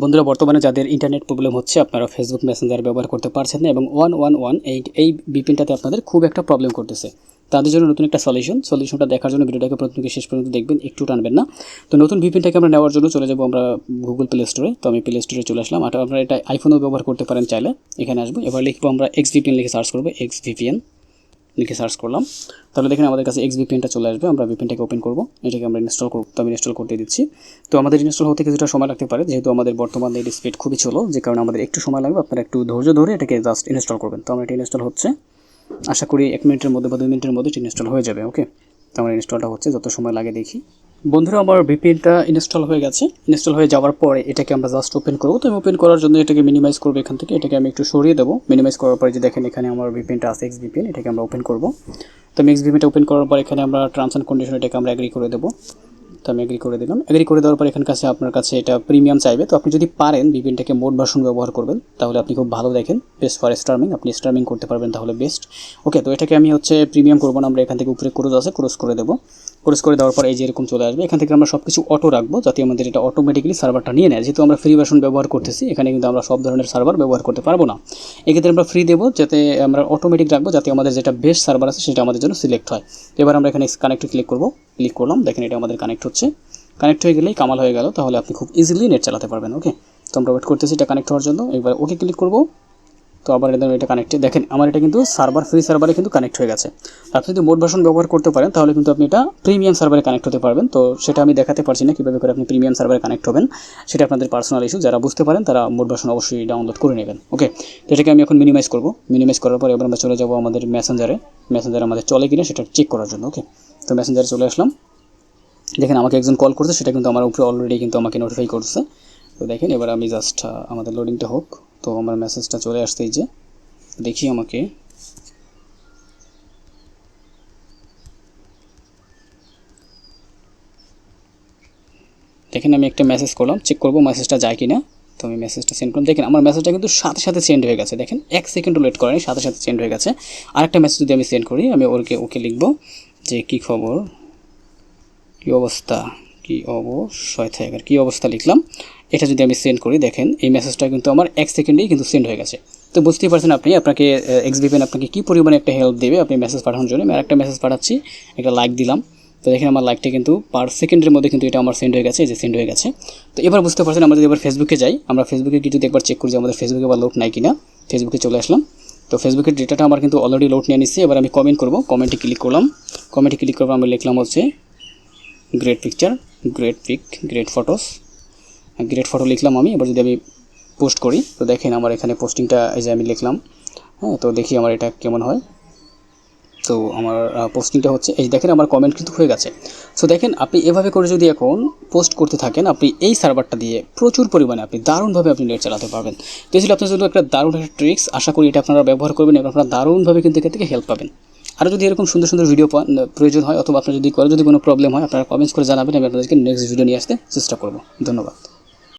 বন্ধুরা বর্তমানে যাদের ইন্টারনেট প্রবলেম হচ্ছে আপনারা ফেসবুক মেসেঞ্জার ব্যবহার করতে পারছেন না এবং 1118 এই ভিপিএনটাতে আপনাদের খুব একটা প্রবলেম করতেছে। তাদের জন্য নতুন একটা সলিউশনটা দেখার জন্য ভিডিওটাকে প্রথম থেকে শেষ পর্যন্ত দেখবেন, একটু টানবেন না। তো নতুন ভিপিএনটাকে আমরা নেওয়ার জন্য চলে যাব আমরা গুগল প্লে স্টোরে। তো আমি প্লে স্টোরে চলে আসলাম। আর আপনারা এটা আইফোনেও ব্যবহার করতে পারেন চাইলে। এখানে আসবো, এবার লিখবো আমরা এক্সভিপিএন লিখে সার্চ করবো, এক্সভিপিএন লিখে সার্চ করলাম। তাহলে দেখেন আমাদের কাছে এক্সভিপিএনটা চলে আসবে। আমরা ভিপিএনটাকে ওপেন করব, এটাকে আমরা ইনস্টল করব। তো আমি ইনস্টল করতে দিচ্ছি। তো আমাদের ইনস্টল হতে কিছুটা সময় লাগতে পারে, যেহেতু আমাদের বর্তমান নেট স্পিড খুবই ছোলো, যে কারণে আমাদের একটু সময় লাগবে। আপনারা একটু ধৈর্য ধরে এটাকে জাস্ট ইনস্টল করবেন। তো আমরা এটা ইনস্টল হচ্ছে, আশা করি 1 মিনিটের মধ্যে বা 2 মিনিটের মধ্যে এটা ইনস্টল হয়ে যাবে। ওকে, তো আমার ইনস্টলটা হচ্ছে, যত সময় লাগে দেখি। বন্ধুরা আমার ভিপিএনটা ইনস্টল হয়ে গেছে। ইনস্টল হয়ে যাওয়ার পরে এটাকে আমরা জাস্ট ওপেন করবো। তো আমি ওপেন করার জন্য এটাকে মিনিমাইজ করবো। এখান থেকে এটাকে আমি একটু সরিয়ে দেবো। মিনিমাইজ করার পরে যে দেখেন এখানে আমার ভিপিএনটা আছে, এক্সভিপিএন, এটাকে আমরা ওপেন করবো। তো আমি এক্সভিপিএনটা ওপেন করার পর এখানে আমরা টার্মস অ্যান্ড কন্ডিশন এটাকে আমরা এগ্রি করে দেবো। তো আমি এগ্রি করে দিলাম। এগ্রি করে দেওয়ার পর এখান কাছে আপনার কাছে এটা প্রিমিয়াম চাইবে। তো আপনি যদি পারেন ভিপিএনটাকে মোড ভার্সন ব্যবহার করবেন, তাহলে আপনি খুব ভালো দেখেন। বেস্ট ফর স্ট্রিমিং, আপনি স্ট্রিমিং করতে পারবেন, তাহলে বেস্ট। ওকে, তো এটাকে আমি হচ্ছে প্রিমিয়াম করবো না, আমরা এখান থেকে উপরে ক্রুজ আছে, ক্রুজ করে দেবো। ক্রুজ করে দেওয়ার পর এই যে এরকম চলে আসবে। এখান থেকে আমরা সব কিছু অটো রাখবো, যাতে আমাদের এটা অটোমেটিক্যালি সার্ভারটা নিয়ে নেয়। যেহেতু আমরা ফ্রি ভার্সন ব্যবহার করতেছি, এখানে কিন্তু আমরা সব ধরনের সার্ভার ব্যবহার করতে পারবো না। এক্ষেত্রে আমরা ফ্রি দেবো, যাতে আমরা অটোমেটিক রাখবো, যাতে আমাদের যেটা বেস্ট সার্ভার আছে সেটা আমাদের জন্য সিলেক্ট হয়। এবার আমরা এখানে কানেক্টে ক্লিক করবো। ক্লিক করলাম, দেখেন এটা আমাদের কানেক্ট হচ্ছে। কানেক্ট হয়ে গেলেই কামাল হয়ে গেল, তাহলে আপনি খুব ইজিলি নেট চালাতে পারবেন। ওকে, তো আমরা ওয়েট করতেছি এটা কানেক্ট হওয়ার জন্য। এবার ওকে ক্লিক করবো। তো আবার এটা কানেক্টে দেখেন আমার এটা কিন্তু সার্ভার, ফ্রি সার্ভারে কিন্তু কানেক্ট হয়ে গেছে। আপনি যদি মোড ভার্সন ব্যবহার করতে পারেন, তাহলে কিন্তু আপনি এটা প্রিমিয়াম সার্ভারে কানেক্ট হতে পারবেন। তো সেটা আমি দেখাতে পারছি না কীভাবে করে আপনি প্রিমিয়াম সার্ভারে কানেক্ট হবেন, সেটা আপনাদের পার্সোনাল ইস্যু। যারা বুঝতে পারেন তারা মোড ভার্সন অবশ্যই ডাউনলোড করে নেবেন। ওকে, তো এটাকে আমি এখন মিনিমাইজ করবো। মিনিমাইজ করার পর এবার আমরা চলে যাবো আমাদের মেসেঞ্জারে। মেসেঞ্জারে আমাদের চলে কিনা সেটা চেক করার জন্য। ওকে, তো মেসেঞ্জারে চলে আসলাম। দেখেন আমাকে একজন কল করছে, সেটা কিন্তু আমার উপরে অলরেডি কিন্তু আমাকে নোটিফাই করছে। তো দেখেন এবার আমি জাস্ট আমাদের লোডিংটা হোক। তো আমার মেসেজটা চলে আসছে, এই যে দেখি আমাকে। দেখেন আমি একটা মেসেজ করলাম, চেক করবো মেসেজটা যায় কিনা। তো আমি মেসেজটা সেন্ড করলাম। দেখেন আমার মেসেজটা কিন্তু সাথে সাথে সেন্ড হয়ে গেছে। দেখেন 1 সেকেন্ডও লেট করেনি, সাথে সাথে সেন্ড হয়ে গেছে। আরেকটা মেসেজ যদি আমি সেন্ড করি, আমি ওকে লিখবো যে কী খবর, কী অবস্থা, কী অবশ্যই থাকে, কী অবস্থা লিখলাম। এটা যদি আমি সেন্ড করি, দেখেন এই মেসেজটা কিন্তু আমার 1 সেকেন্ডেই কিন্তু সেন্ড হয়ে গেছে। তো বুঝতেই পারছেন আপনাকে এক্সভিপিএন আপনাকে কী পরিমাণে একটা হেল্প দেবে আপনি মেসেজ পাঠানোর জন্য। আমি আরেকটা মেসেজ পাঠাচ্ছি, একটা লাইক দিলাম। তো দেখেন আমার লাইকটা কিন্তু পার সেকেন্ডের মধ্যে কিন্তু এটা আমার সেন্ড হয়ে গেছে, এই যে সেন্ড হয়ে গেছে। তো এবার বুঝতে পারছেন, আমরা যদি এবার ফেসবুকে যাই, আমরা ফেসবুকে কি যদি একবার চেক করি যে আমাদের ফেসবুকে আবার লোড নাই কিনা। ফেসবুকে চলে আসলাম। তো ফেসবুকের ডেটাটা আমার কিন্তু অলরেডি লোড নিয়ে নিচ্ছে। এবার আমি কমেন্ট করবো, কমেন্টে ক্লিক করলাম। কমেন্টে ক্লিক করবো, আমি লিখলাম হচ্ছে great picture, great pic, great photos, great photo লিখলাম আমি। এবার যদি আমি পোস্ট করি, তো দেখেন আমার এখানে পোস্টিংটা এই যে আমি লিখলাম। হ্যাঁ, তো দেখি আমার এটা কেমন হয়। তো আমার পোস্টিংটা হচ্ছে, এই দেখেন আমার কমেন্ট কিন্তু হয়ে গেছে। সো দেখেন আপনি এভাবে করে যদি এখন পোস্ট করতে থাকেন, আপনি এই সার্ভারটা দিয়ে প্রচুর পরিমাণে আপনি দারুণভাবে আপনি নেট চালাতে পারবেন। তো এই ছিল আপনার জন্য একটা দারুণ একটা ট্রিক্স। আশা করি এটা আপনারা ব্যবহার করবেন এবং আপনারা দারুণভাবে কিন্তু এখান থেকে হেল্প পাবেন। আরও যদি এরকম সুন্দর সুন্দর ভিডিও প্রয়োজন হয়, অথবা আপনার যদি কোনো প্রবলেম হয়, আপনারা কমেন্টস করে জানাবেন। আমি আপনাদেরকে নেক্সট ভিডিও নিয়ে আসতে চেষ্টা করব। ধন্যবাদ।